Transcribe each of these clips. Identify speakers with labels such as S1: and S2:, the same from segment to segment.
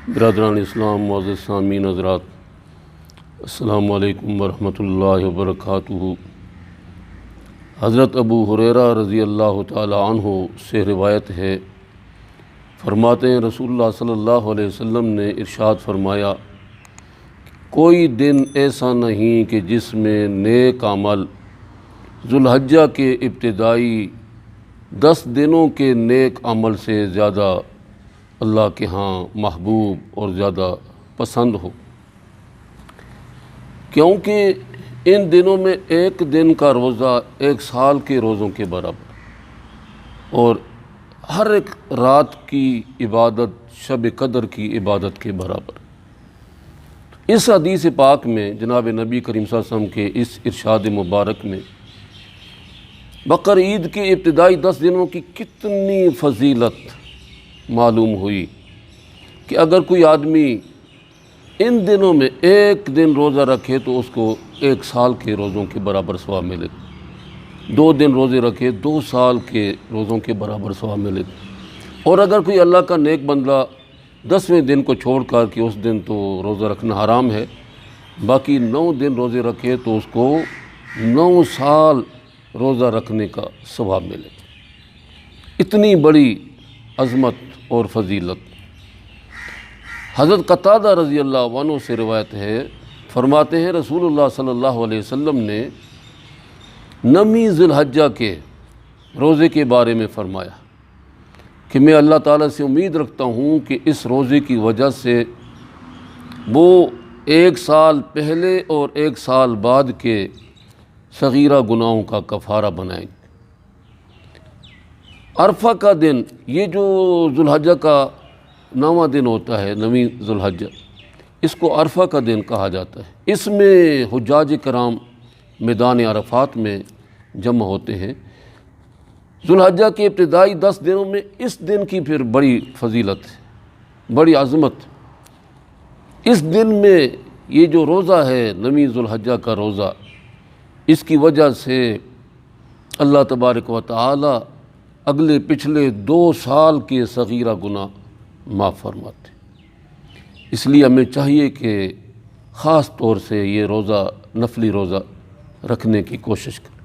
S1: برادران اسلام، معزز سامعین حضرات، السلام علیکم ورحمۃ اللہ وبرکاتہ۔ حضرت ابو ہریرہ رضی اللہ تعالی عنہ سے روایت ہے، فرماتے ہیں رسول اللہ صلی اللہ علیہ وسلم نے ارشاد فرمایا، کوئی دن ایسا نہیں کہ جس میں نیک عمل ذوالحجہ کے ابتدائی 10 دنوں کے نیک عمل سے زیادہ اللہ کے ہاں محبوب اور زیادہ پسند ہو، کیونکہ ان دنوں میں ایک دن کا روزہ 1 سال کے روزوں کے برابر، اور ہر ایک رات کی عبادت شب قدر کی عبادت کے برابر۔ اس حدیث پاک میں جناب نبی کریم صلی اللہ علیہ وسلم کے اس ارشاد مبارک میں بقر عید کے ابتدائی 10 دنوں کی کتنی فضیلت معلوم ہوئی کہ اگر کوئی آدمی ان دنوں میں ایک دن روزہ رکھے تو اس کو 1 سال کے روزوں کے برابر ثواب ملے، 2 دن روزے رکھے 2 سال کے روزوں کے برابر ثواب ملے، اور اگر کوئی اللہ کا نیک بندہ 10ویں دن کو چھوڑ کر کہ اس دن تو روزہ رکھنا حرام ہے، باقی 9 دن روزے رکھے تو اس کو 9 سال روزہ رکھنے کا ثواب ملے۔ اتنی بڑی عظمت اور فضیلت۔ حضرت قتادہ رضی اللہ عنہ سے روایت ہے، فرماتے ہیں رسول اللہ صلی اللہ علیہ وسلم نے 9ویں ذوالحجہ کے روزے کے بارے میں فرمایا کہ میں اللہ تعالیٰ سے امید رکھتا ہوں کہ اس روزے کی وجہ سے وہ 1 سال پہلے اور 1 سال بعد کے صغیرہ گناہوں کا کفارہ بنائیں گے۔ عرفہ کا دن، یہ جو ذوالحجہ کا 9واں دن ہوتا ہے، 9ویں ذوالحجہ، اس کو عرفہ کا دن کہا جاتا ہے۔ اس میں حجاج کرام میدان عرفات میں جمع ہوتے ہیں۔ ذوالحجہ کے ابتدائی 10 دنوں میں اس دن کی پھر بڑی فضیلت ہے، بڑی عظمت۔ اس دن میں یہ جو روزہ ہے 9ویں ذوالحجہ کا روزہ، اس کی وجہ سے اللہ تبارک و تعالی اگلے پچھلے 2 سال کے صغیرہ گناہ معاف فرماتے۔ اس لیے ہمیں چاہیے کہ خاص طور سے یہ روزہ، نفلی روزہ رکھنے کی کوشش کریں۔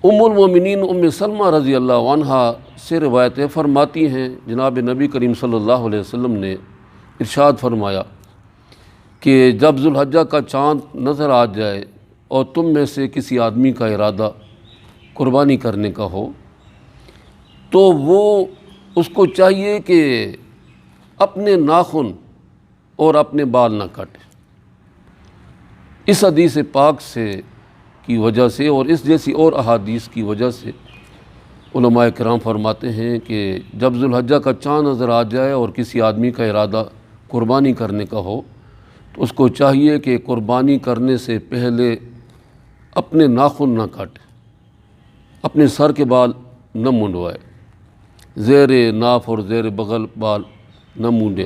S1: ام المومنین ام سلمہ رضی اللہ عنہا سے روایتیں فرماتی ہیں، جناب نبی کریم صلی اللہ علیہ وسلم نے ارشاد فرمایا کہ جب ذوالحجہ کا چاند نظر آ جائے اور تم میں سے کسی آدمی کا ارادہ قربانی کرنے کا ہو تو وہ اس کو چاہیے کہ اپنے ناخن اور اپنے بال نہ کاٹے۔ اس حدیث پاک سے کی وجہ سے اور اس جیسی اور احادیث کی وجہ سے علماء کرام فرماتے ہیں کہ جب ذوالحجہ کا چاند نظر آ جائے اور کسی آدمی کا ارادہ قربانی کرنے کا ہو تو اس کو چاہیے کہ قربانی کرنے سے پہلے اپنے ناخن نہ کاٹے، اپنے سر کے بال نہ منڈوائے، زیر ناف اور زیر بغل بال نہ مونڈے،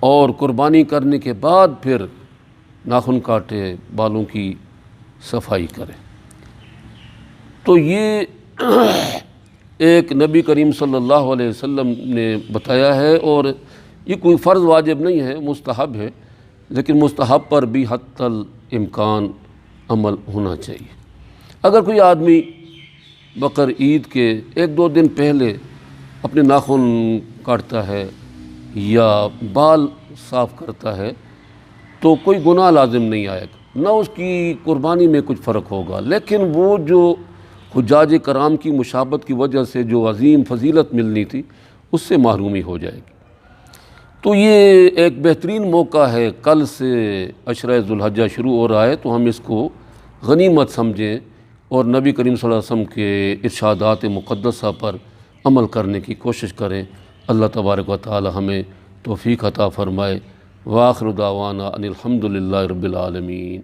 S1: اور قربانی کرنے کے بعد پھر ناخن کاٹے، بالوں کی صفائی کرے۔ تو یہ ایک نبی کریم صلی اللہ علیہ وسلم نے بتایا ہے، اور یہ کوئی فرض واجب نہیں ہے، مستحب ہے، لیکن مستحب پر بھی حتی الامکان عمل ہونا چاہیے۔ اگر کوئی آدمی بقر عید کے 1-2 دن پہلے اپنے ناخن کاٹتا ہے یا بال صاف کرتا ہے تو کوئی گناہ لازم نہیں آئے گا، نہ اس کی قربانی میں کچھ فرق ہوگا، لیکن وہ جو حجاج کرام کی مشابہت کی وجہ سے جو عظیم فضیلت ملنی تھی اس سے محرومی ہو جائے گی۔ تو یہ ایک بہترین موقع ہے، کل سے عشرہ ذوالحجہ شروع ہو رہا ہے، تو ہم اس کو غنیمت سمجھیں اور نبی کریم صلی اللہ علیہ وسلم کے ارشادات مقدسہ پر عمل کرنے کی کوشش کریں۔ اللہ تبارک و تعالی ہمیں توفیق عطا فرمائے۔ وآخر دعوانا ان الحمد للہ رب العالمین۔